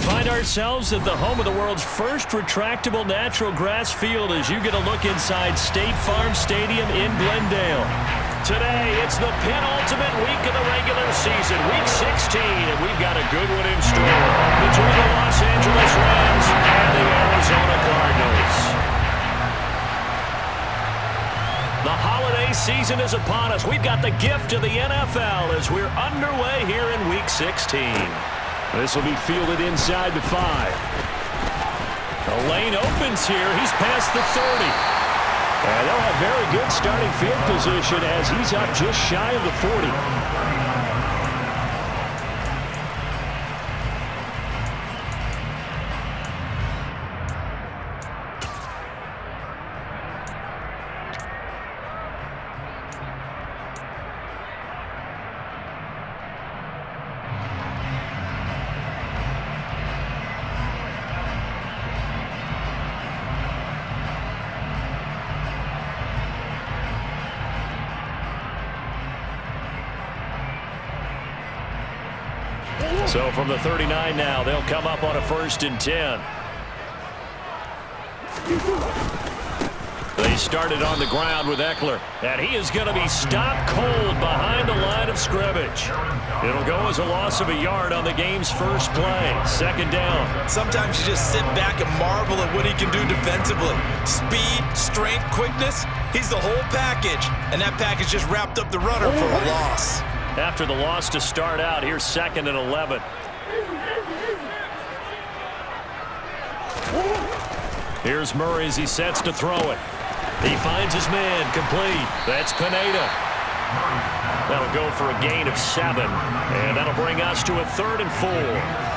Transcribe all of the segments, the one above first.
find ourselves at the home of the world's first retractable natural grass field as you get a look inside State Farm Stadium in Glendale. Today, it's the penultimate week of the regular season, week 16, and we've got a good one in store between the Los Angeles Rams and the Arizona Cardinals. The holiday season is upon us. We've got the gift of the NFL as we're underway here in week 16. This will be fielded inside the 5. The lane opens here. He's past the 30. And they'll have very good starting field position as he's up just shy of the 40. So from the 39 now, they'll come up on a 1st and 10. They started on the ground with Eckler, and he is going to be stopped cold behind the line of scrimmage. It'll go as a loss of a yard on the game's first play. 2nd down. Sometimes you just sit back and marvel at what he can do defensively. Speed, strength, quickness, he's the whole package. And that package just wrapped up the runner for a loss. After the loss to start out, here's 2nd and 11. Here's Murray as he sets to throw it. He finds his man, complete. That's Pineda. That'll go for a gain of 7, and that'll bring us to a 3rd and 4.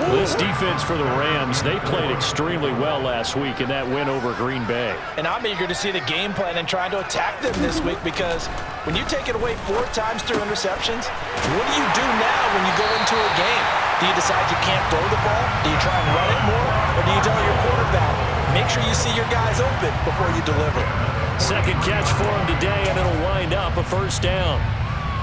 This defense for the Rams, they played extremely well last week in that win over Green Bay. And I'm eager to see the game plan and trying to attack them this week because when you take it away 4 times through interceptions, what do you do now when you go into a game? Do you decide you can't throw the ball? Do you try and run it more? Or do you tell your quarterback, make sure you see your guys open before you deliver? 2nd catch for him today, and it'll wind up a 1st down.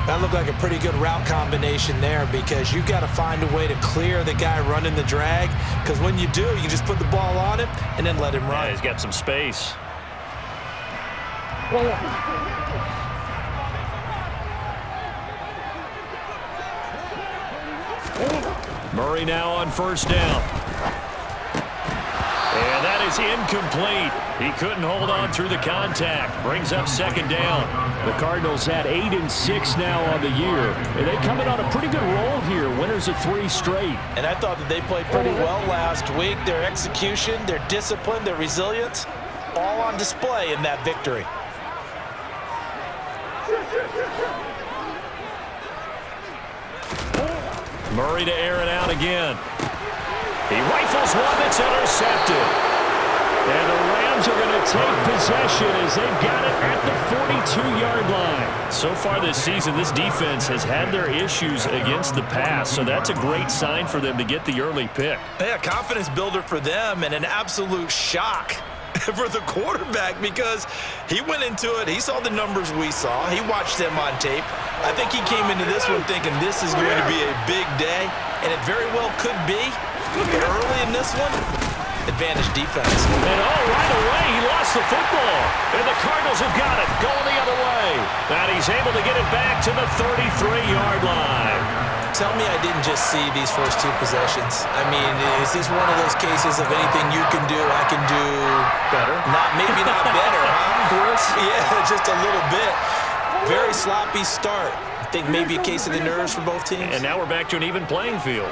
That looked like a pretty good route combination there because you've got to find a way to clear the guy running the drag because when you do, you just put the ball on him and then let him run. Yeah, he's got some space. Murray now on 1st down. And that is incomplete. He couldn't hold on through the contact. Brings up 2nd down. The Cardinals had 8 and 6 now on the year. And they come in on a pretty good roll here. Winners of 3 straight. And I thought that they played pretty well last week. Their execution, their discipline, their resilience, all on display in that victory. Murray to air it out again. He rifles one that's intercepted. And the Rams are going to take possession as they've got it at the 42-yard line. So far this season, this defense has had their issues against the pass, so that's a great sign for them to get the early pick. Yeah, confidence builder for them and an absolute shock for the quarterback because he went into it. He saw the numbers we saw. He watched them on tape. I think he came into this one thinking this is going to be a big day, and it very well could be. But early in this one, advantage defense. And right away, he lost the football. And the Cardinals have got it, going the other way. And he's able to get it back to the 33-yard line. Tell me I didn't just see these first 2 possessions. I mean, is this one of those cases of anything you can do, I can do better? Maybe not better, huh? Worse? Yeah, just a little bit. Very sloppy start. I think maybe a case of the nerves for both teams. And now we're back to an even playing field.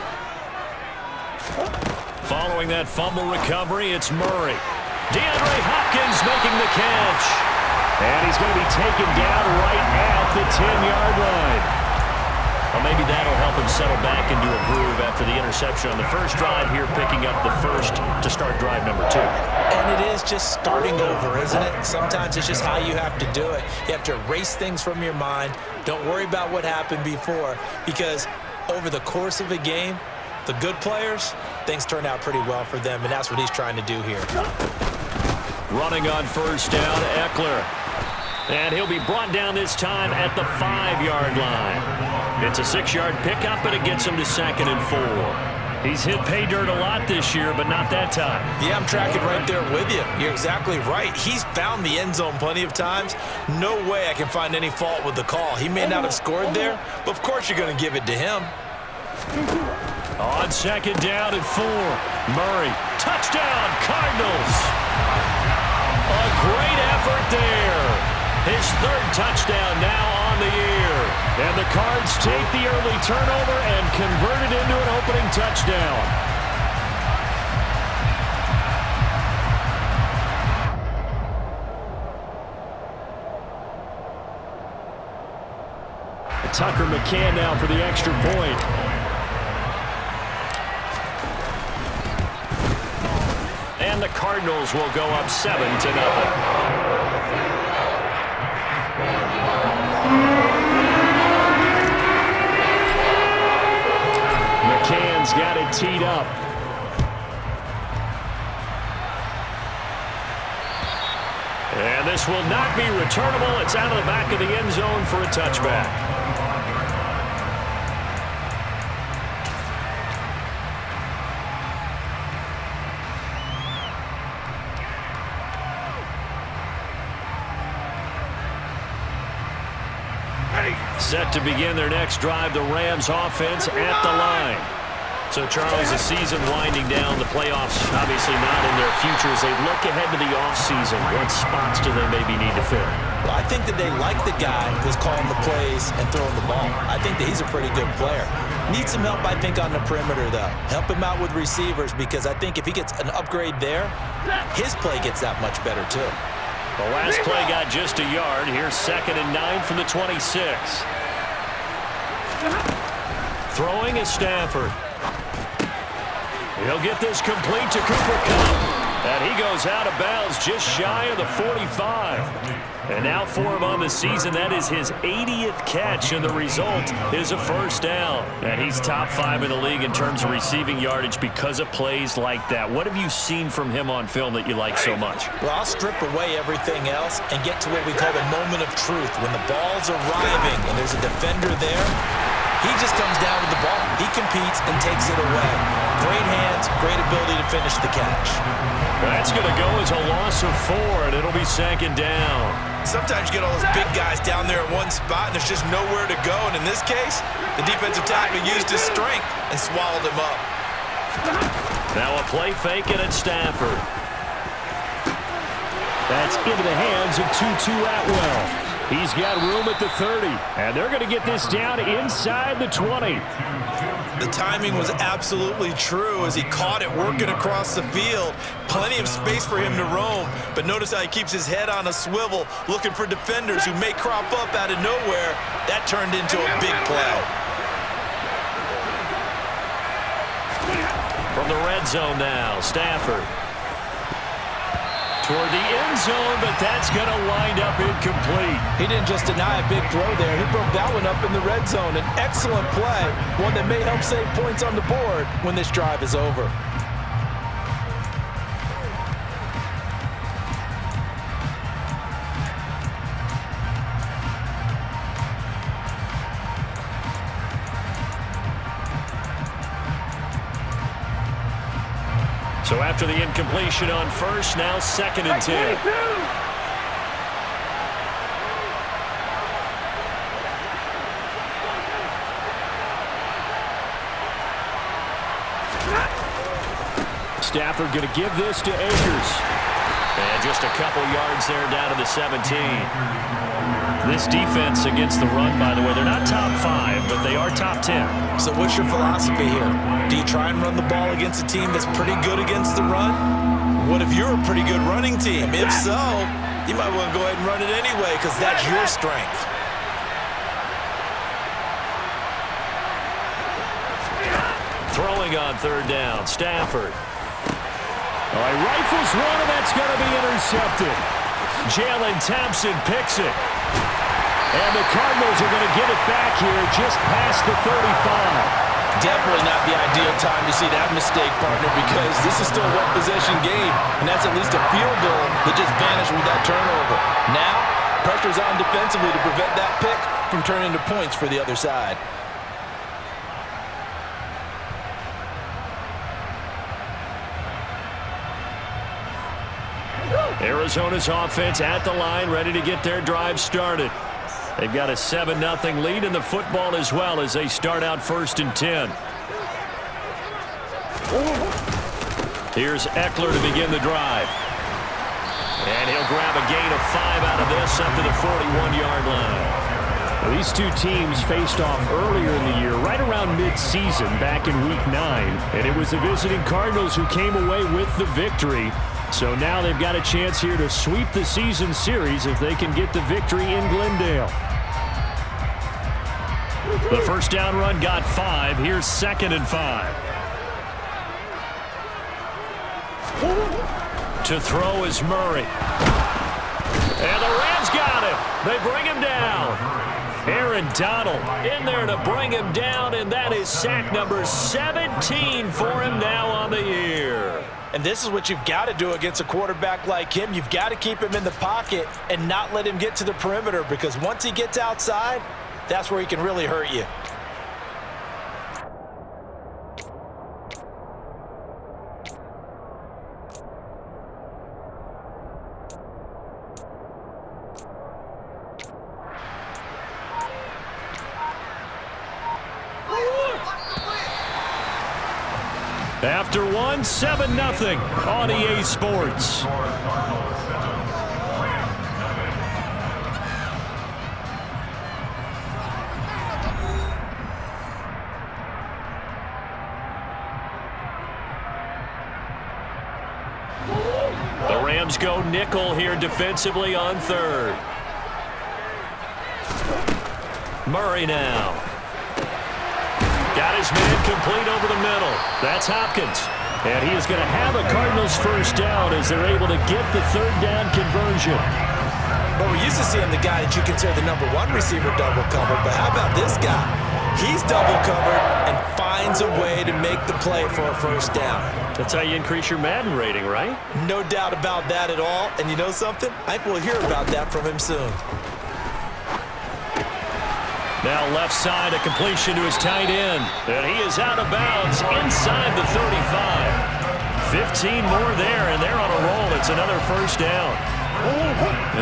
Following that fumble recovery, it's Murray. DeAndre Hopkins making the catch. And he's going to be taken down right at the 10-yard line. Well, maybe that'll help him settle back into a groove after the interception on the first drive here, picking up the 1st to start drive number 2. And it is just starting over, isn't it? Sometimes it's just how you have to do it. You have to erase things from your mind. Don't worry about what happened before because over the course of a game, the good players, things turn out pretty well for them, and that's what he's trying to do here. Running on 1st down, Eckler. And he'll be brought down this time at the 5-yard line. It's a 6-yard pickup, and it gets him to 2nd and 4. He's hit pay dirt a lot this year, but not that time. Yeah, I'm tracking right there with you. You're exactly right. He's found the end zone plenty of times. No way I can find any fault with the call. He may not have scored there, but of course you're going to give it to him. On second down and 4. Murray, touchdown, Cardinals. A great effort there. His third touchdown now on the year. And the Cards take the early turnover and convert it into an opening touchdown. Tucker McCann now for the extra point. And the Cardinals will go up 7-0. McCann's got it teed up. And this will not be returnable. It's out of the back of the end zone for a touchback. Set to begin their next drive, the Rams offense at the line. So, Charles, the season winding down, the playoffs obviously not in their future. As they look ahead to the offseason, what spots do they maybe need to fill? Well, I think that they like the guy who's calling the plays and throwing the ball. I think that he's a pretty good player. Needs some help, I think, on the perimeter, though. Help him out with receivers, because I think if he gets an upgrade there, his play gets that much better, too. The last play got just a yard. Here's 2nd and 9 from the 26. Throwing is Stafford. He'll get this complete to Cooper Kupp. And he goes out of bounds just shy of the 45. And now for him on the season, that is his 80th catch, and the result is a first down. And he's top 5 in the league in terms of receiving yardage because of plays like that. What have you seen from him on film that you like so much? Well, I'll strip away everything else and get to what we call the moment of truth. When the ball's arriving and there's a defender there, he just comes down with the ball. He competes and takes it away. Great hands, great ability to finish the catch. That's going to go as a loss of 4, and it'll be 2nd down. Sometimes you get all those big guys down there in one spot, and there's just nowhere to go. And in this case, the defensive tackle used his strength and swallowed him up. Now a play fake and it's Stafford. That's into the hands of Tutu Atwell. He's got room at the 30, and they're going to get this down inside the 20. The timing was absolutely true as he caught it working across the field. Plenty of space for him to roam, but notice how he keeps his head on a swivel, looking for defenders who may crop up out of nowhere. That turned into a big play. From the red zone now, Stafford. Toward the end zone, but that's going to wind up incomplete. He didn't just deny a big throw there. He broke that one up in the red zone. An excellent play, one that may help save points on the board when this drive is over. So after the incompletion on first, now 2nd and 10. Stafford going to give this to Akers. And just a couple yards there down to the 17. This defense against the run, by the way, they're not top 5, but they are top 10. So what's your philosophy here? Do you try and run the ball against a team that's pretty good against the run? What if you're a pretty good running team? If so, you might want to go ahead and run it anyway because that's your strength. Throwing on 3rd down, Stafford. All right, rifles one, and that's going to be intercepted. Jalen Thompson picks it. And the Cardinals are going to get it back here just past the 35. Definitely not the ideal time to see that mistake, partner, because this is still a one-possession game, and that's at least a field goal that just vanished with that turnover. Now, pressure's on defensively to prevent that pick from turning into points for the other side. Arizona's offense at the line, ready to get their drive started. They've got a 7-0 lead in the football as well as they start out 1st and 10. Here's Eckler to begin the drive. And he'll grab a gain of 5 out of this up to the 41-yard line. Well, these two teams faced off earlier in the year, right around mid-season, back in Week 9. And it was the visiting Cardinals who came away with the victory. So now they've got a chance here to sweep the season series if they can get the victory in Glendale. The first down run got 5. Here's 2nd and 5. To throw is Murray. And the Rams got him. They bring him down. Aaron Donald in there to bring him down, and that is sack number 17 for him now on the year. And this is what you've got to do against a quarterback like him. You've got to keep him in the pocket and not let him get to the perimeter, because once he gets outside, that's where he can really hurt you. After one, 7-0 on EA Sports. The Rams go nickel here defensively on 3rd. Murray now. Got his man complete over the middle. That's Hopkins. And he is going to have a Cardinals first down as they're able to get the 3rd down conversion. But we're used to seeing the guy that you consider the #1 receiver double covered. But how about this guy? He's double covered and finds a way to make the play for a first down. That's how you increase your Madden rating, right? No doubt about that at all. And you know something? I think we'll hear about that from him soon. Now left side, a completion to his tight end. And he is out of bounds inside the 35. 15 more there, and they're on a roll. It's another first down.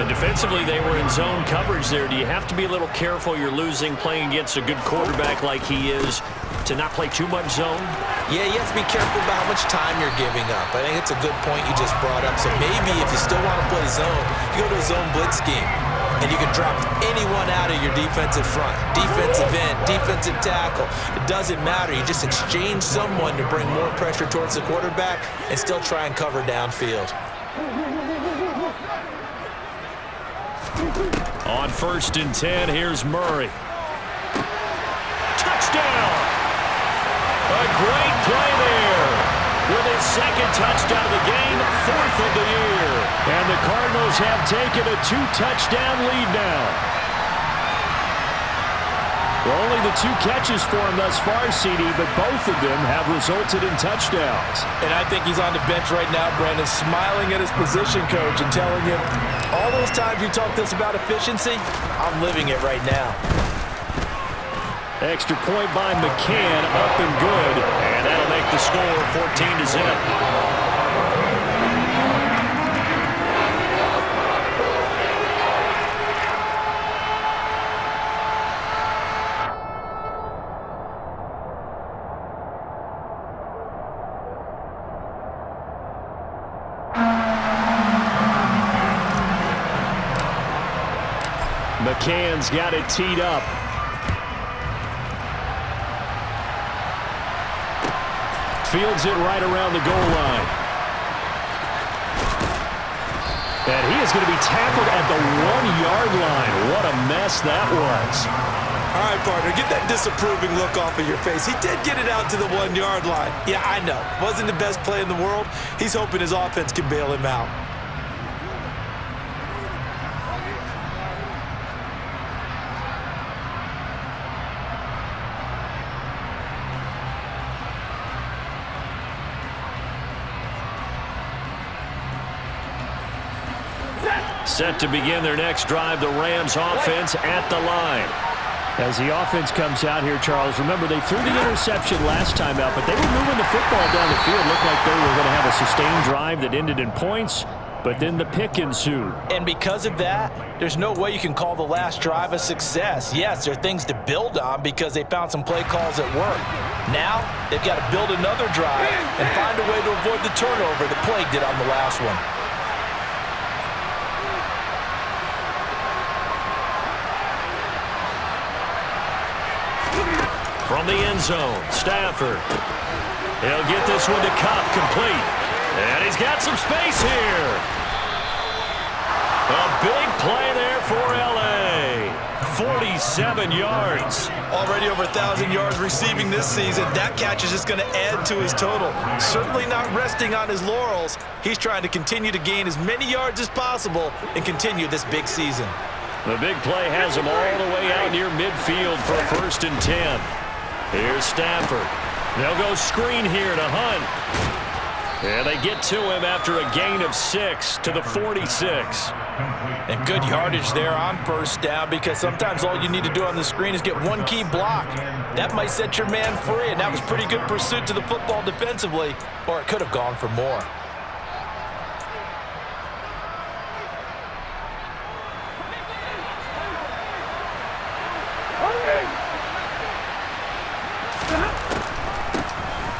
And defensively, they were in zone coverage there. Do you have to be a little careful? You're losing playing against a good quarterback like he is to not play too much zone? Yeah, you have to be careful about how much time you're giving up. I think it's a good point you just brought up. So maybe if you still want to play zone, you go to a zone blitz scheme. And you can drop anyone out of your defensive front. Defensive end, defensive tackle. It doesn't matter. You just exchange someone to bring more pressure towards the quarterback and still try and cover downfield. On 1st and 10, here's Murray. Touchdown! A great play there. With his 2nd touchdown of the game, 4th of the year. And the Cardinals have taken a 2-touchdown lead now. Well, only the 2 catches for him thus far, CD, but both of them have resulted in touchdowns. And I think he's on the bench right now, Brandon, smiling at his position coach and telling him, all those times you talked to us about efficiency, I'm living it right now. Extra point by McCann, up and good. And that'll make the score 14-0. McCann's got it teed up. Fields it right around the goal line. And he is going to be tackled at the 1-yard line. What a mess that was. All right, partner, get that disapproving look off of your face. He did get it out to the 1-yard line. Yeah, I know. Wasn't the best play in the world. He's hoping his offense can bail him out. Set to begin their next drive, the Rams offense at the line. As the offense comes out here, Charles, remember they threw the interception last time out, but they were moving the football down the field. Looked like they were going to have a sustained drive that ended in points. but then the pick ensued. And because of that, there's no way you can call the last drive a success. Yes, there are things to build on because they found some play calls that work. Now, they've got to build another drive and find a way to avoid the turnover the play did on the last one. From the end zone, Stafford. He'll get this one to Cup, complete. And he's got some space here. A big play there for L.A. 47 yards. Already over 1,000 yards receiving this season. That catch is just going to add to his total. Certainly not resting on his laurels. He's trying to continue to gain as many yards as possible and continue this big season. The big play has him all the way out near midfield for 1st and 10. Here's Stafford. They'll go screen here to Hunt. And they get to him after a gain of 6 to the 46. And good yardage there on 1st down because sometimes all you need to do on the screen is get one key block. That might set your man free, and that was pretty good pursuit to the football defensively, or it could have gone for more.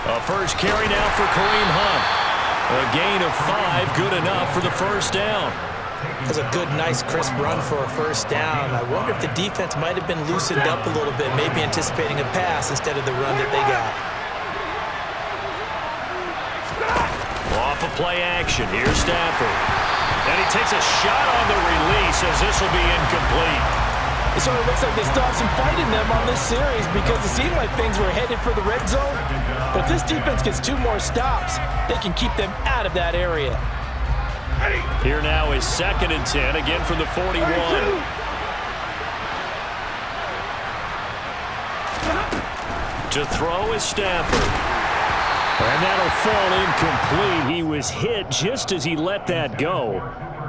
A first carry now for Kareem Hunt. A gain of 5, good enough for the 1st down. That was a good, nice, crisp run for a 1st down. I wonder if the defense might have been loosened up a little bit, maybe anticipating a pass instead of the run that they got. Off of play action, here's Stafford. And he takes a shot on the release as this will be incomplete. It sort of looks like they still have some fight in them on this series because it seemed like things were headed for the red zone. But if this defense gets 2 more stops, they can keep them out of that area. Here now is 2nd and 10, again from the 41. To throw is Stafford. And that'll fall incomplete. He was hit just as he let that go.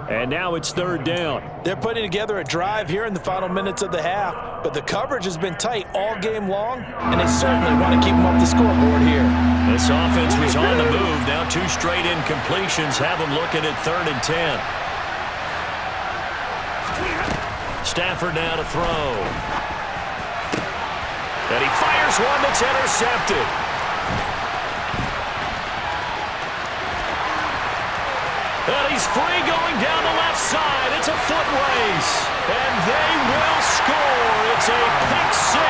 And now it's 3rd down. They're putting together a drive here in the final minutes of the half, but the coverage has been tight all game long, and they certainly want to keep them up the scoreboard here. This offense was on the move. Now 2 straight incompletions have them looking at 3rd and 10. Stafford now to throw. And he fires one that's intercepted. And he's free going down the left side. It's a foot race. And they will score. It's a pick 6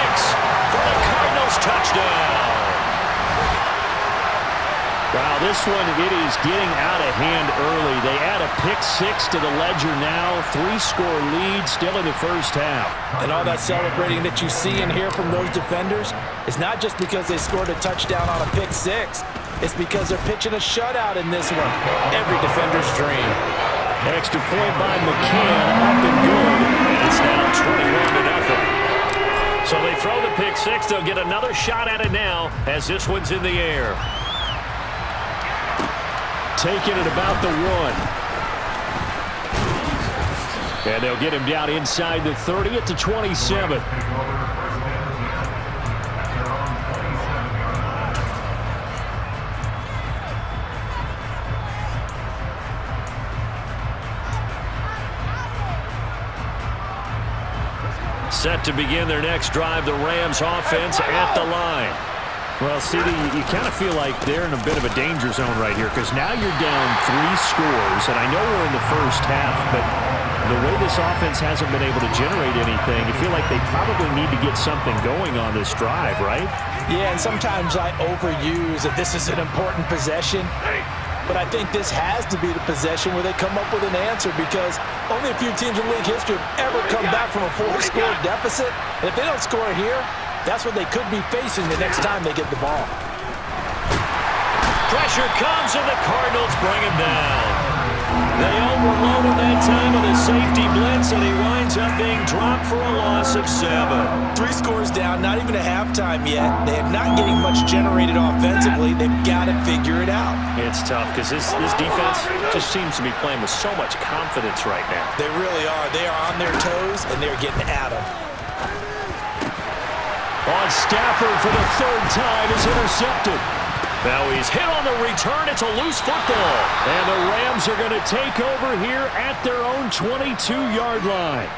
for the Cardinals touchdown. Wow, this one, it is getting out of hand early. They add a pick 6 to the ledger now. 3-score lead still in the 1st half. And all that celebrating that you see and hear from those defenders is not just because they scored a touchdown on a pick 6. It's because they're pitching a shutout in this one. Every defender's dream. Extra point by McCann, up and good. It's now 21-0. So they throw the pick 6. They'll get another shot at it now as this one's in the air. Taking it about the 1. And they'll get him down inside the 30 at the 27. Set to begin their next drive, the Rams offense at the line. Well, CD, you kind of feel like they're in a bit of a danger zone right here because now you're down 3 scores, and I know we're in the 1st half, but the way this offense hasn't been able to generate anything, you feel like they probably need to get something going on this drive, right? Yeah, and sometimes I overuse that this is an important possession. But I think this has to be the possession where they come up with an answer because only a few teams in league history have ever come back from a 4-score deficit. And if they don't score here, that's what they could be facing the next time they get the ball. Pressure comes and the Cardinals bring him down. They overloaded that time with a safety blitz and he winds up being dropped for a loss of 7. 3 scores down, not even a halftime yet. They are not getting much generated offensively. They've got to figure it out. It's tough because this defense just seems to be playing with so much confidence right now. They really are. They are on their toes and they're getting at them. On Stafford for the 3rd time is intercepted. Now he's hit on the return. It's a loose football. And the Rams are going to take over here at their own 22-yard line.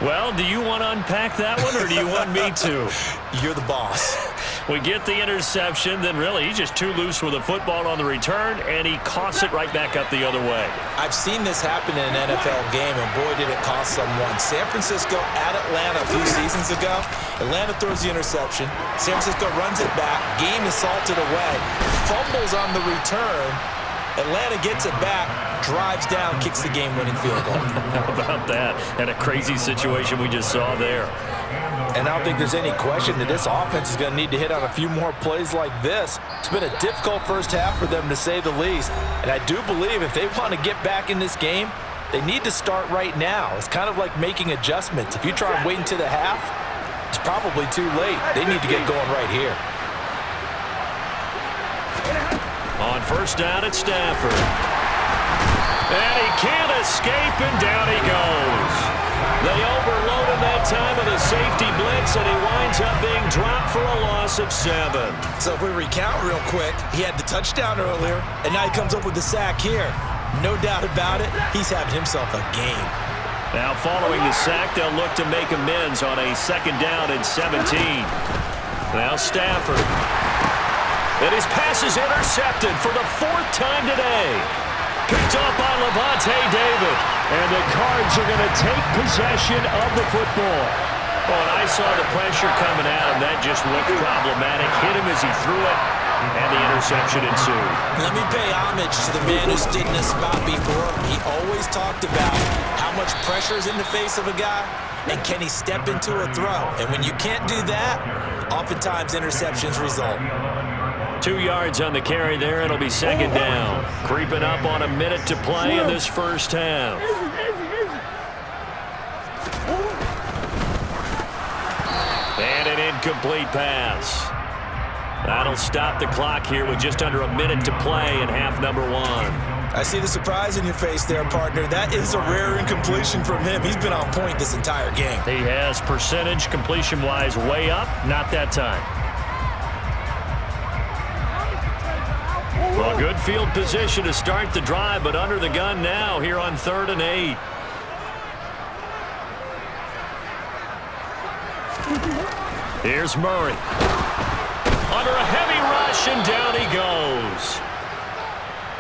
Well, do you want to unpack that one, or do you want me to? You're the boss. We get the interception, then really he's just too loose with the football on the return, and he coughs it right back up the other way. I've seen this happen in an NFL game, and boy, did it cost someone. San Francisco at Atlanta a few seasons ago. Atlanta throws the interception. San Francisco runs it back. Game is salted away. Fumbles on the return. Atlanta gets it back, drives down, kicks the game-winning field goal. How about that? And a crazy situation we just saw there. And I don't think there's any question that this offense is going to need to hit on a few more plays like this. It's been a difficult first half for them, to say the least. And I do believe if they want to get back in this game, they need to start right now. It's kind of like making adjustments. If you try and wait until the half, it's probably too late. They need to get going right here. On first down at Stafford. And he can't escape, and down he goes. They overload him that time with a safety blitz, and he winds up being dropped for a loss of 7. So if we recount real quick, he had the touchdown earlier, and now he comes up with the sack here. No doubt about it, he's having himself a game. Now following the sack, they'll look to make amends on a second down and 17. Now Stafford. And his pass is intercepted for the 4th time today. Picked up by Levante David. And the Cards are going to take possession of the football. Oh, and I saw the pressure coming at him. That just looked problematic. Hit him as he threw it, and the interception ensued. Let me pay homage to the man who stood in this spot before. He always talked about how much pressure is in the face of a guy, and can he step into a throw. And when you can't do that, oftentimes interceptions result. 2 yards on the carry there. It'll be second down. Creeping up on a minute to play in this first half. And an incomplete pass. That'll stop the clock here with just under a minute to play in half number 1. I see the surprise in your face there, partner. That is a rare incompletion from him. He's been on point this entire game. He has percentage completion-wise way up. Not that time. Well, good field position to start the drive, but under the gun now here on 3rd and 8. Here's Murray. Under a heavy rush, and down he goes.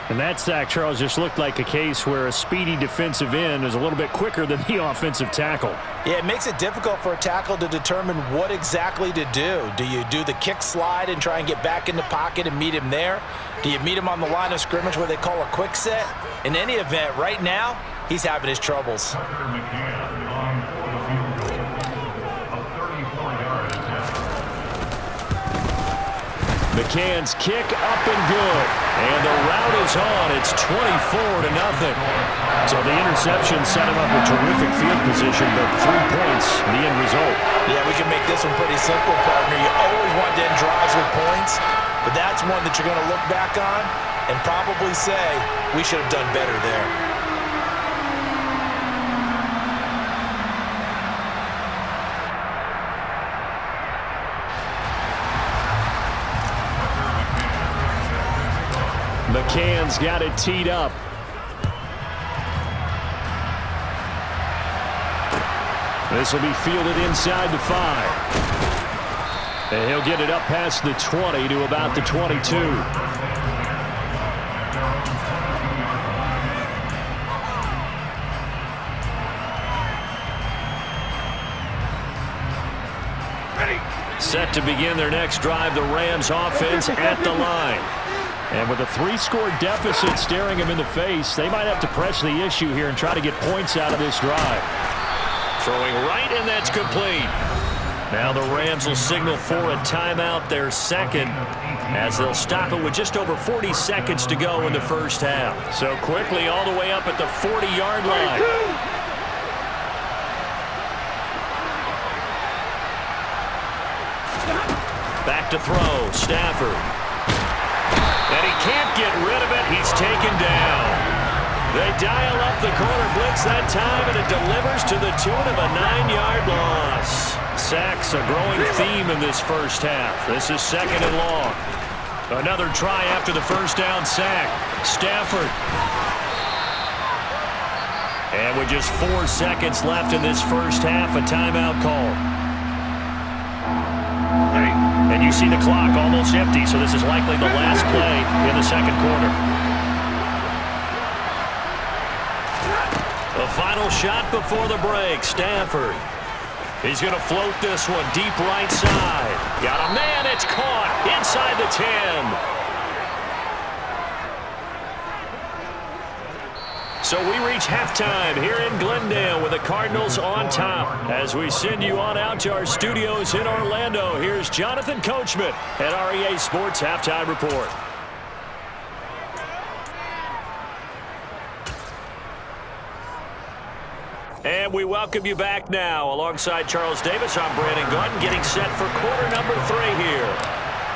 And that sack, Charles, just looked like a case where a speedy defensive end is a little bit quicker than the offensive tackle. Yeah, it makes it difficult for a tackle to determine what exactly to do. Do you do the kick slide and try and get back in the pocket and meet him there? Do you meet him on the line of scrimmage where they call a quick set? In any event, right now, he's having his troubles. McCann's kick up and good. And the route is on. It's 24-0. So the interception set him up with terrific field position, but 3 points, the end result. Yeah, we can make this one pretty simple, partner. You always want to end drives with points, but that's one that you're going to look back on and probably say, we should have done better there. McCann's got it teed up. This will be fielded inside the 5. And he'll get it up past the 20 to about the 22. Set to begin their next drive, the Rams offense at the line. And with a 3-score deficit staring him in the face, they might have to press the issue here and try to get points out of this drive. Throwing right, and that's complete. Now the Rams will signal for a timeout, their second, as they'll stop it with just over 40 seconds to go in the first half. So quickly all the way up at the 40-yard line. Back to throw, Stafford. And he can't get rid of it. He's taken down. They dial up the corner blitz that time, and it delivers to the tune of a 9-yard loss. Sacks a growing theme in this first half. This is second and long. Another try after the first down sack. Stafford. And with just 4 seconds left in this first half, a timeout call. And you see the clock almost empty, so this is likely the last play in the second quarter. The final shot before the break. Stafford. He's going to float this one deep right side. Got a man. It's caught inside the 10. So we reach halftime here in Glendale with the Cardinals on top. As we send you on out to our studios in Orlando, here's Jonathan Coachman at REA Sports Halftime Report. And we welcome you back now. Alongside Charles Davis, I'm Brandon Gordon, getting set for quarter number 3 here.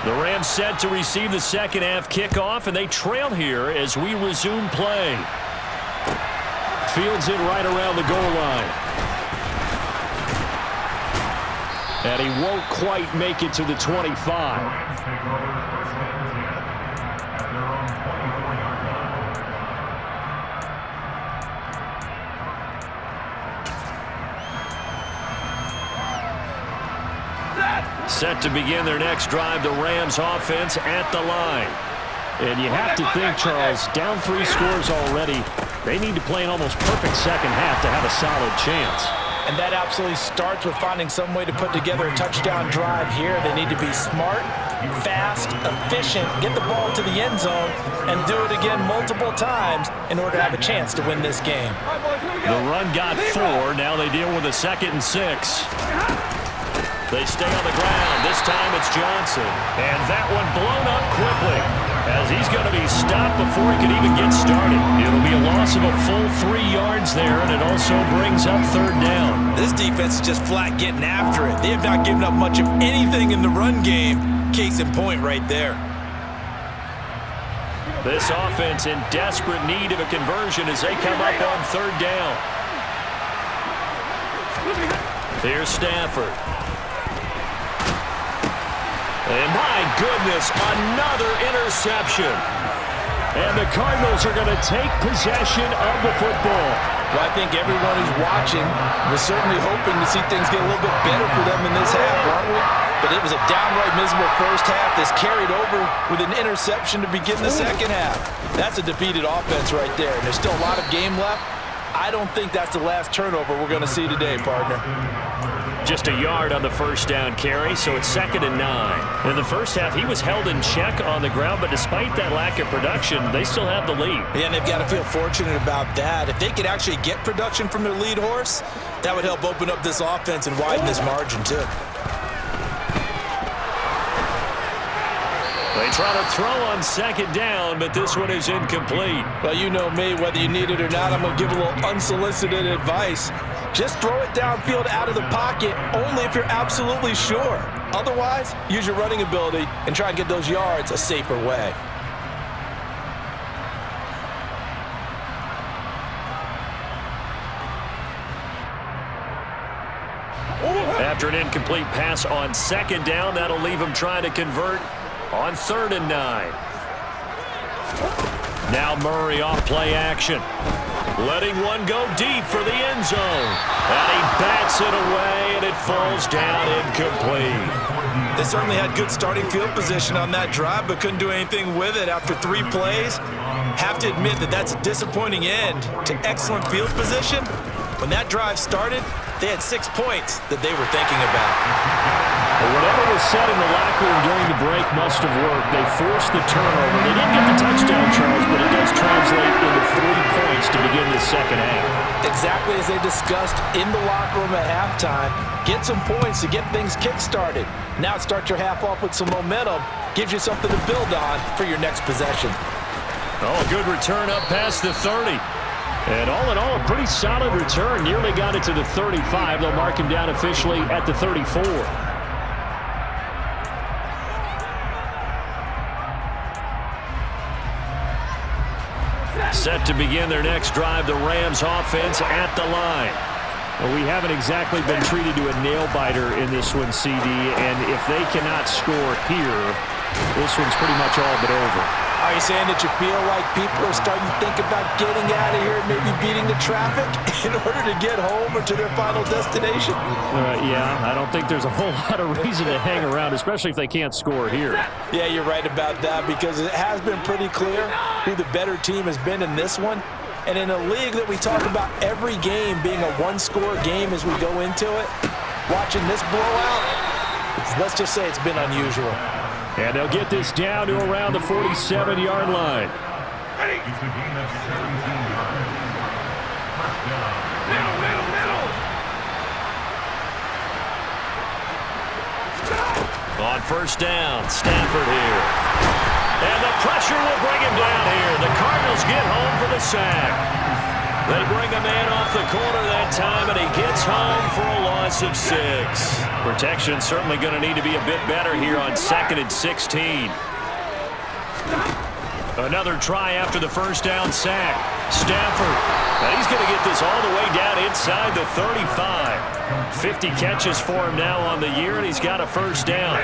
The Rams set to receive the second half kickoff, and they trail here as we resume play. Fields in right around the goal line. And he won't quite make it to the 25. Set to begin their next drive, the Rams offense at the line. And you have to think, Charles, down 3 scores already. They need to play an almost perfect second half to have a solid chance. And that absolutely starts with finding some way to put together a touchdown drive here. They need to be smart, fast, efficient, get the ball to the end zone, and do it again multiple times in order to have a chance to win this game. The run got 4. Now they deal with a 2nd and 6. They stay on the ground. This time it's Johnson. And that one blown up quickly, as he's going to be stopped before he can even get started. It'll be a loss of a full 3 yards there, and it also brings up 3rd down. This defense is just flat getting after it. They have not given up much of anything in the run game. Case in point right there. This offense in desperate need of a conversion as they come up on 3rd down. Here's Stafford. And my goodness, another interception. And the Cardinals are going to take possession of the football. Well, I think everyone who's watching was certainly hoping to see things get a little bit better for them in this half, aren't we? But it was a downright miserable first half that's carried over with an interception to begin the second half. That's a defeated offense right there, and there's still a lot of game left. I don't think that's the last turnover we're going to see today, partner. Just a yard on the first down carry, so it's 2nd and 9. In the first half, he was held in check on the ground, but despite that lack of production, they still have the lead. Yeah, and they've got to feel fortunate about that. If they could actually get production from their lead horse, that would help open up this offense and widen this margin, too. They try to throw on 2nd down, but this one is incomplete. Well, you know me, whether you need it or not, I'm going to give a little unsolicited advice. Just throw it downfield out of the pocket only if you're absolutely sure. Otherwise, use your running ability and try and get those yards a safer way. After an incomplete pass on 2nd down, that'll leave him trying to convert on 3rd and 9. Now Murray off play action. Letting one go deep for the end zone. And he bats it away, and it falls down incomplete. They certainly had good starting field position on that drive, but couldn't do anything with it after 3 plays. Have to admit that that's a disappointing end to excellent field position. When that drive started, they had 6 points that they were thinking about. Well, whatever was said in the locker room during the break must have worked. They forced the turnover. They didn't get the touchdown, Charles, but it does translate into 3 points to begin the second half. Exactly as they discussed in the locker room at halftime. Get some points to get things kick-started. Now start your half off with some momentum. Gives you something to build on for your next possession. Oh, a good return up past the 30. And all in all, a pretty solid return. Nearly got it to the 35. They'll mark him down officially at the 34. Set to begin their next drive, the Rams offense at the line. Well, we haven't exactly been treated to a nail-biter in this one, CD, and if they cannot score here, this one's pretty much all but over. Are you saying that you feel like people are starting to think about getting out of here and maybe beating the traffic in order to get home or to their final destination? Yeah, I don't think there's a whole lot of reason to hang around, especially if they can't score here. Yeah, you're right about that because it has been pretty clear who the better team has been in this one. And in a league that we talk about every game being a one-score game as we go into it, watching this blowout, let's just say it's been unusual. And they'll get this down to around the 47-yard line. On first down, Stafford here. And the pressure will bring him down here. The Cardinals get home for the sack. They bring a man off the corner that time, and he gets home for a loss of 6. Protection certainly going to need to be a bit better here on 2nd and 16. Another try after the first down sack. Stafford, and he's going to get this all the way down inside the 35. 50 catches for him now on the year, and he's got a first down.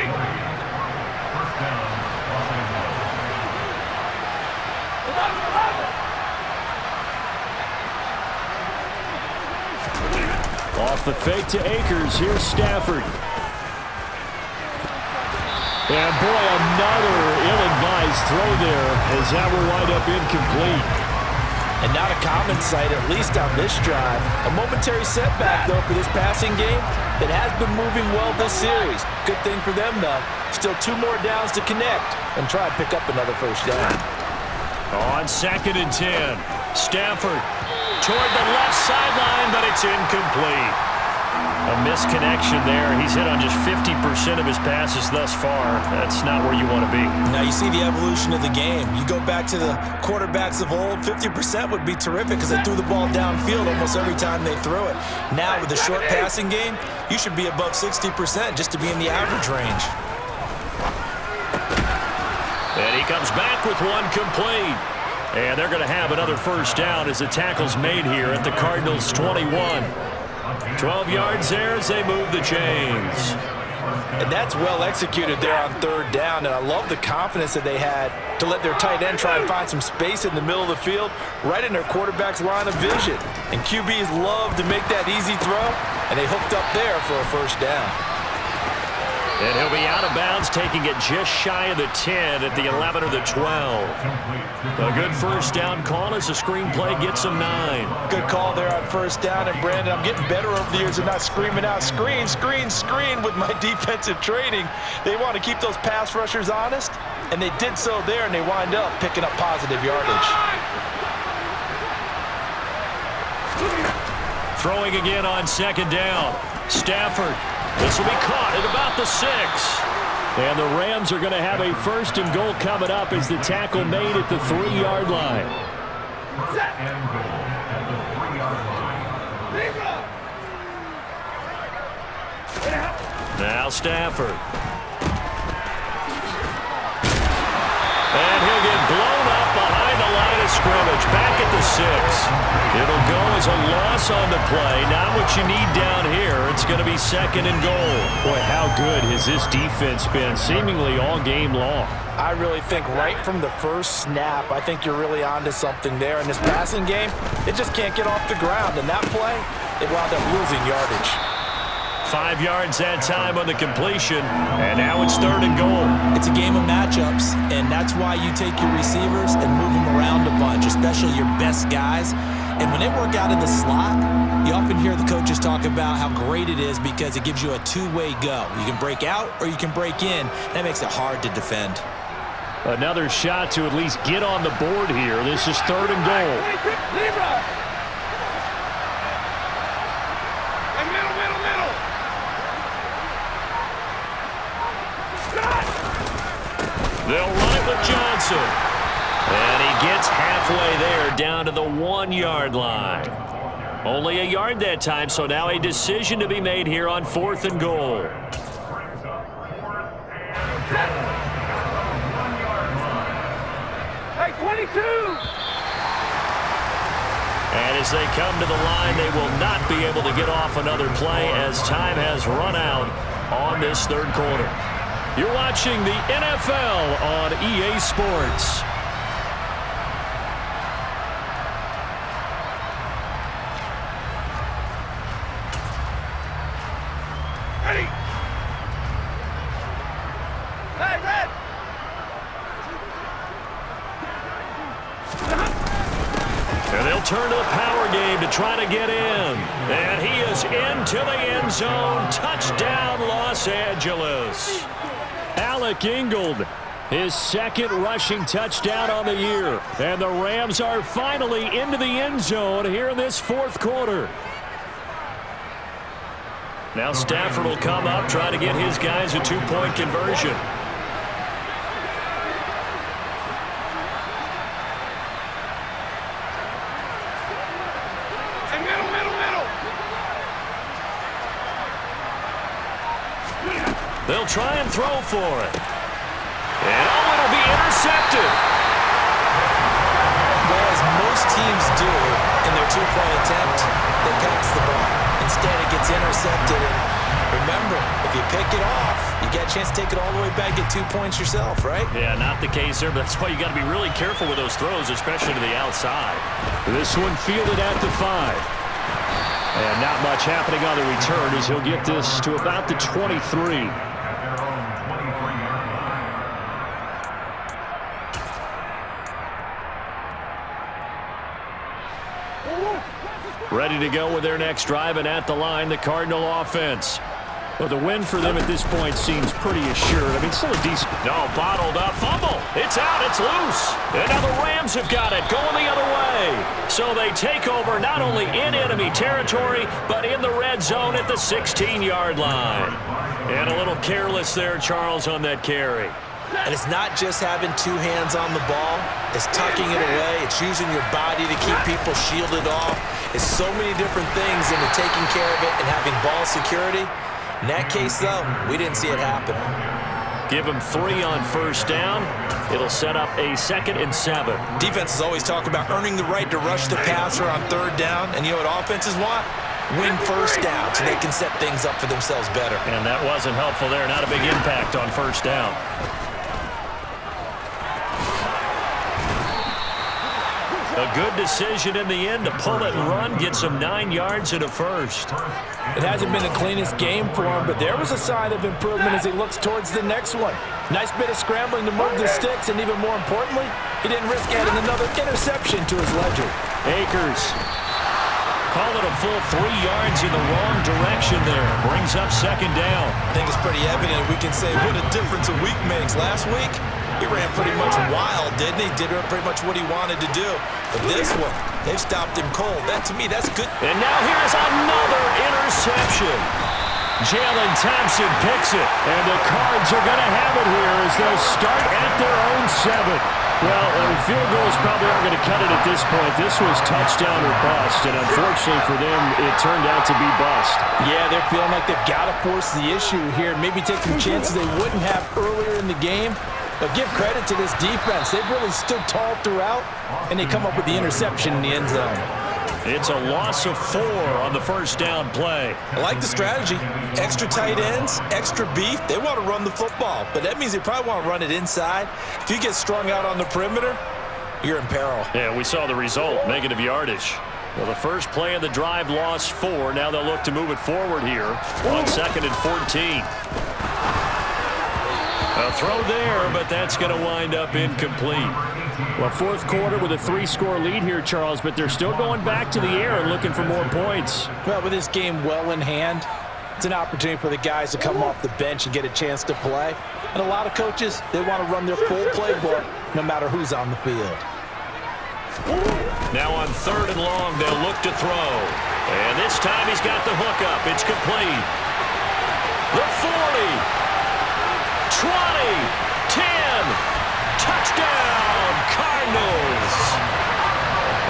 Off the fake to Akers. Here's Stafford. And boy, another ill-advised throw there as that will wind up incomplete. And not a common sight, at least on this drive. A momentary setback, though, for this passing game that has been moving well this series. Good thing for them, though. Still 2 more downs to connect and try to pick up another first down. On 2nd and 10, Stafford toward the left sideline, but it's incomplete. A misconnection there. He's hit on just 50% of his passes thus far. That's not where you want to be. Now you see the evolution of the game. You go back to the quarterbacks of old, 50% would be terrific because they threw the ball downfield almost every time they threw it. Now with the short passing game, you should be above 60% just to be in the average range. And he comes back with one complete. And they're going to have another first down as the tackle's made here at the Cardinals' 21. 12 yards there as they move the chains. And that's well executed there on 3rd down. And I love the confidence that they had to let their tight end try and find some space in the middle of the field, right in their quarterback's line of vision. And QBs love to make that easy throw, and they hooked up there for a first down. And he'll be out of bounds, taking it just shy of the 10 at the 11 or the 12. A good first down call as the screenplay gets him 9. Good call there on first down. And, Brandon, I'm getting better over the years of not screaming out, screen, screen, screen with my defensive training. They want to keep those pass rushers honest, and they did so there, and they wind up picking up positive yardage. Throwing again on 2nd down. Stafford. This will be caught at about the 6. And the Rams are going to have a 1st and goal coming up as the tackle made at the 3-yard line. Now Stafford. And he'll get blown up behind the line of scrimmage. Back at the 6. It'll go as a loss on the play. Not what you need down here. It's going to be 2nd and goal. Boy, how good has this defense been seemingly all game long? I really think right from the first snap, I think you're really onto something there. In this passing game, it just can't get off the ground. And that play, it wound up losing yardage. 5 yards that time on the completion, and now it's 3rd and goal. It's a game of matchups, and that's why you take your receivers and move them around a bunch, especially your best guys. And when they work out in the slot, you often hear the coaches talk about how great it is because it gives you a two-way go. You can break out or you can break in. That makes it hard to defend. Another shot to at least get on the board here. This is 3rd and goal. They'll run it with Johnson. And he gets halfway there down to the 1-yard line. Only a yard that time, so now a decision to be made here on 4th and goal. Hey, 22! And as they come to the line, they will not be able to get off another play as time has run out on this 3rd quarter. You're watching the NFL on EA Sports. Ready. Hey, Red. And they'll turn to the power game to try to get in. And he is into the end zone. Touchdown, Los Angeles. Alec Ingold, his second rushing touchdown on the year. And the Rams are finally into the end zone here in this fourth quarter. Now Stafford will come up, try to get his guys a two-point conversion. They'll try and throw for it. And it'll be intercepted. Well, as most teams do in their two-point attempt, they pass the ball. Instead, it gets intercepted. And remember, if you pick it off, you get a chance to take it all the way back, get 2 points yourself, right? Yeah, not the case there, but that's why you got to be really careful with those throws, especially to the outside. This one fielded at the 5. And not much happening on the return as he'll get this to about the 23. Ready to go with their next drive, and at the line, the Cardinal offense. Well, the win for them at this point seems pretty assured. I mean, still a decent... No, bottled up. Fumble. It's out. It's loose. And now the Rams have got it going the other way. So they take over not only in enemy territory, but in the red zone at the 16-yard line. And a little careless there, Charles, on that carry. And it's not just having two hands on the ball. It's tucking it away. It's using your body to keep people shielded off. It's so many different things into taking care of it and having ball security. In that case, though, we didn't see it happen. Give him 3 on first down. It'll set up a 2nd and 7. Defenses always talk about earning the right to rush the passer on third down. And you know what offenses want? Win first down so they can set things up for themselves better. And that wasn't helpful there. Not a big impact on first down. A good decision in the end to pull it and run, get some 9 yards and a first. It hasn't been the cleanest game for him, but there was a sign of improvement as he looks towards the next one. Nice bit of scrambling to move the sticks, and even more importantly, he didn't risk adding another interception to his ledger. Akers call it a full 3 yards in the wrong direction there. Brings up 2nd down. I think it's pretty evident we can say what a difference a week makes. Last week, he ran pretty much wild, didn't he? Did pretty much what he wanted to do. But this one, they've stopped him cold. That, to me, that's good. And now here's another interception. Jalen Thompson picks it. And the Cards are going to have it here as they'll start at their own 7. Well, field goals probably aren't going to cut it at this point. This was touchdown or bust, and unfortunately for them, it turned out to be bust. Yeah, they're feeling like they've got to force the issue here, maybe take some chances they wouldn't have earlier in the game. But give credit to this defense. They've really stood tall throughout, and they come up with the interception in the end zone. It's a loss of 4 on the first down play. I like the strategy. Extra tight ends, extra beef. They want to run the football, but that means they probably want to run it inside. If you get strung out on the perimeter, you're in peril. Yeah, we saw the result, negative yardage. Well, the first play of the drive lost 4. Now they'll look to move it forward here on 2nd and 14. A throw there, but that's going to wind up incomplete. Well, fourth quarter with a 3-score lead here, Charles, but they're still going back to the air and looking for more points. Well, with this game well in hand, it's an opportunity for the guys to come off the bench and get a chance to play. And a lot of coaches, they want to run their full playbook no matter who's on the field. Now on 3rd and long, they'll look to throw. And this time he's got the hook up. It's complete. The 40. 20, 10, touchdown, Cardinals.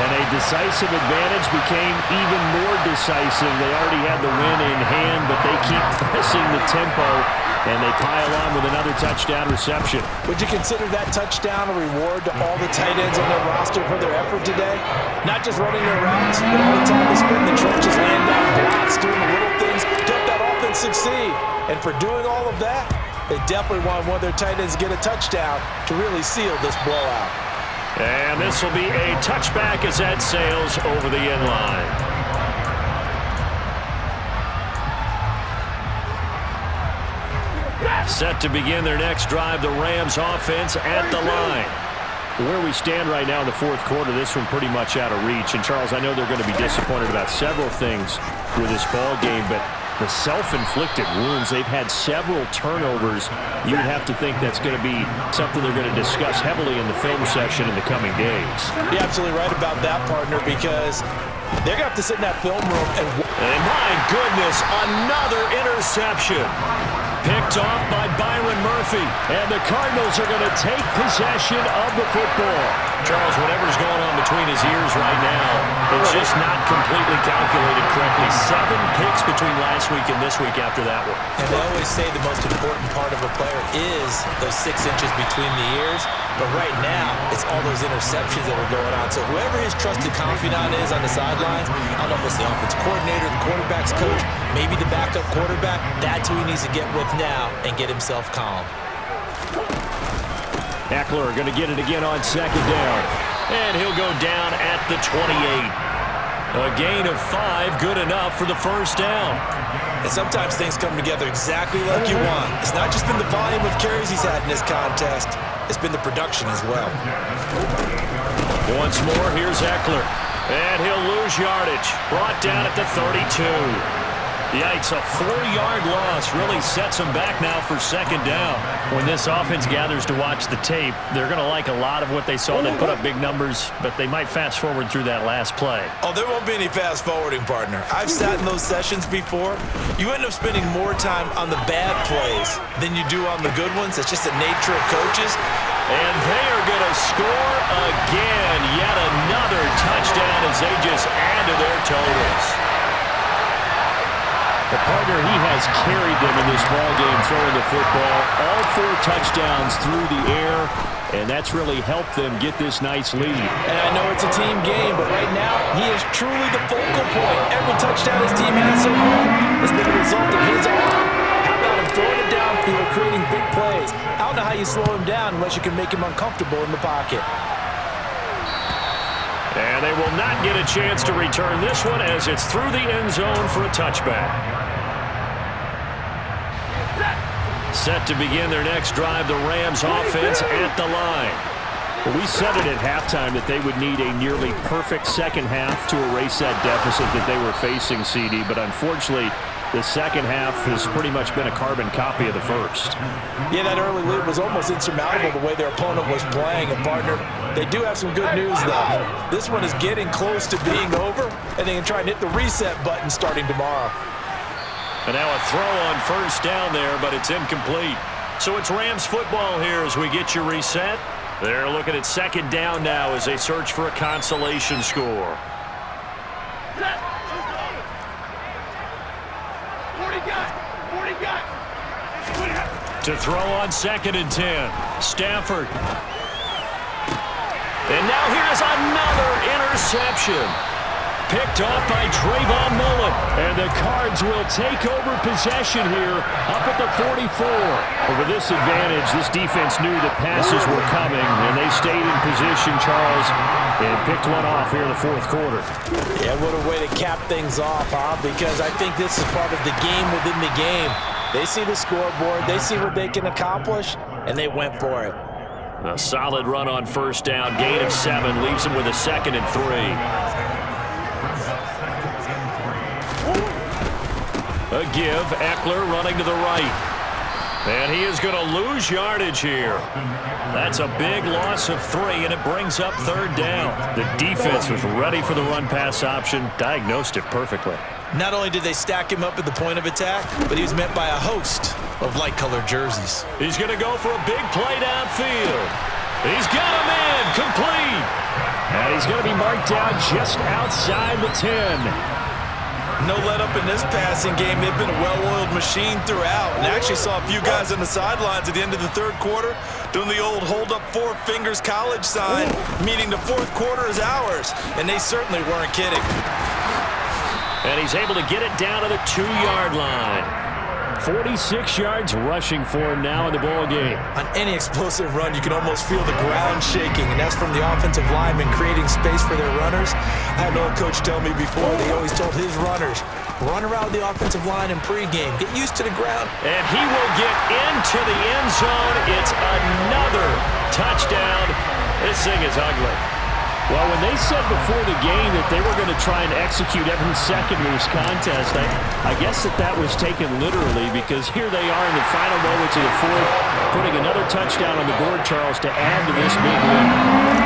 And a decisive advantage became even more decisive. They already had the win in hand, but they keep pressing the tempo, and they pile on with another touchdown reception. Would you consider that touchdown a reward to all the tight ends on their roster for their effort today? Not just running their routes, but all the time they spent in the trenches, laying down blocks, doing the little things to help that offense succeed. And for doing all of that, They definitely want one of their tight ends to get a touchdown to really seal this blowout. And this will be a touchback as that sails over the end line. Set to begin their next drive, the Rams offense at the line. Where we stand right now in the fourth quarter, this one pretty much out of reach. And, Charles, I know they're going to be disappointed about several things with this ball game, but the self-inflicted wounds, they've had several turnovers. You would have to think that's going to be something they're going to discuss heavily in the film session in the coming days. You're absolutely right about that, partner, because they're going to have to sit in that film room and my goodness, another interception. Picked off by Byron Murphy. And the Cardinals are going to take possession of the football. Charles, whatever's going on between his ears right now, it's just not completely calculated correctly. 7 picks between last week and this week after that one. And they always say the most important part of a player is those 6 inches between the ears. But right now, it's all those interceptions that are going on. So whoever his trusted confidant is on the sidelines, I don't know if it's the offensive coordinator, the quarterback's coach, maybe the backup quarterback, that's who he needs to get with now and get himself calm. Eckler going to get it again on second down. And he'll go down at the 28. A gain of 5, good enough for the first down. And sometimes things come together exactly like you want. It's not just been the volume of carries he's had in this contest. It's been the production as well. Once more, here's Eckler. And he'll lose yardage. Brought down at the 32. Yikes, a 4-yard loss really sets them back now for second down. When this offense gathers to watch the tape, they're going to like a lot of what they saw. They put up big numbers, but they might fast forward through that last play. Oh, there won't be any fast forwarding, partner. I've sat in those sessions before. You end up spending more time on the bad plays than you do on the good ones. That's just the nature of coaches. And they are going to score again. Yet another touchdown as they just add to their totals. The partner, he has carried them in this ballgame throwing the football. All 4 touchdowns through the air, and that's really helped them get this nice lead. And I know it's a team game, but right now, he is truly the focal point. Every touchdown his team has so far has been a result of his arm. How about him throwing it downfield, creating big plays? I don't know how you slow him down unless you can make him uncomfortable in the pocket. And they will not get a chance to return this one as it's through the end zone for a touchback. Set to begin their next drive, the Rams offense at the line. Well, we said it at halftime that they would need a nearly perfect second half to erase that deficit that they were facing, CD, but unfortunately, the second half has pretty much been a carbon copy of the first. Yeah, that early lead was almost insurmountable the way their opponent was playing. And, partner, they do have some good news, though. This one is getting close to being over, and they can try and hit the reset button starting tomorrow. And now a throw on first down there, but it's incomplete. So it's Rams football here as we get your reset. They're looking at second down now as they search for a consolation score. To throw on second and 10. Stafford. And now here's another interception. Picked off by Trayvon Mullen. And the Cards will take over possession here up at the 44. But with this advantage, this defense knew that passes were coming, and they stayed in position, Charles, and picked one off here in the fourth quarter. Yeah, what a way to cap things off, huh? Because I think this is part of the game within the game. They see the scoreboard, they see what they can accomplish, and they went for it. A solid run on first down, gain of 7, leaves them with a second and 3. A give, Eckler running to the right. And he is going to lose yardage here. That's a big loss of 3, and it brings up third down. The defense was ready for the run-pass option, diagnosed it perfectly. Not only did they stack him up at the point of attack, but he was met by a host of light-colored jerseys. He's going to go for a big play downfield. He's got him in, complete. And he's going to be marked down just outside the 10. No let-up in this passing game. They've been a well-oiled machine throughout. And actually saw a few guys on the sidelines at the end of the third quarter doing the old hold-up 4 fingers college sign, meaning the fourth quarter is ours. And they certainly weren't kidding. And he's able to get it down to the 2-yard line. 46 yards rushing for him now in the ball game. On any explosive run, you can almost feel the ground shaking, and that's from the offensive linemen creating space for their runners. I had an old coach tell me before, they always told his runners, run around the offensive line in pregame. Get used to the ground. And he will get into the end zone. It's another touchdown. This thing is ugly. Well, when they said before the game that they were going to try and execute every second of this contest, I guess that was taken literally, because here they are in the final moments of the fourth, putting another touchdown on the board, Charles, to add to this big win.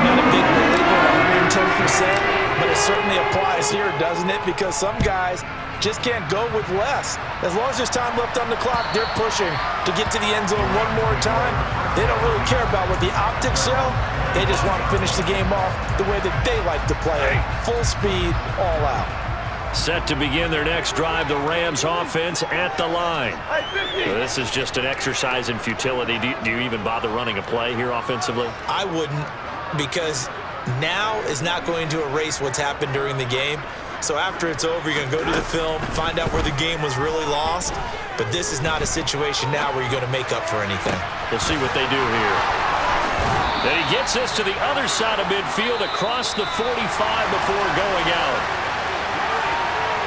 Not a big believer at 110%, but it certainly applies here, doesn't it? Because some guys just can't go with less. As long as there's time left on the clock, they're pushing to get to the end zone one more time. They don't really care about what the optics show. They just want to finish the game off the way that they like to play it. Full speed, all out. Set to begin their next drive, the Rams offense at the line. This is just an exercise in futility. Do you even bother running a play here offensively? I wouldn't, because now is not going to erase what's happened during the game. So after it's over, you're going to go to the film, find out where the game was really lost. But this is not a situation now where you're going to make up for anything. We'll see what they do here. Then he gets this to the other side of midfield across the 45 before going out.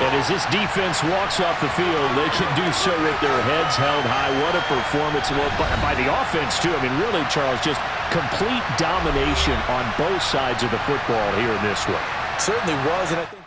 And as this defense walks off the field, they can do so with their heads held high. What a performance by the offense, too. I mean, really, Charles, just complete domination on both sides of the football here in this one. Certainly was, and I think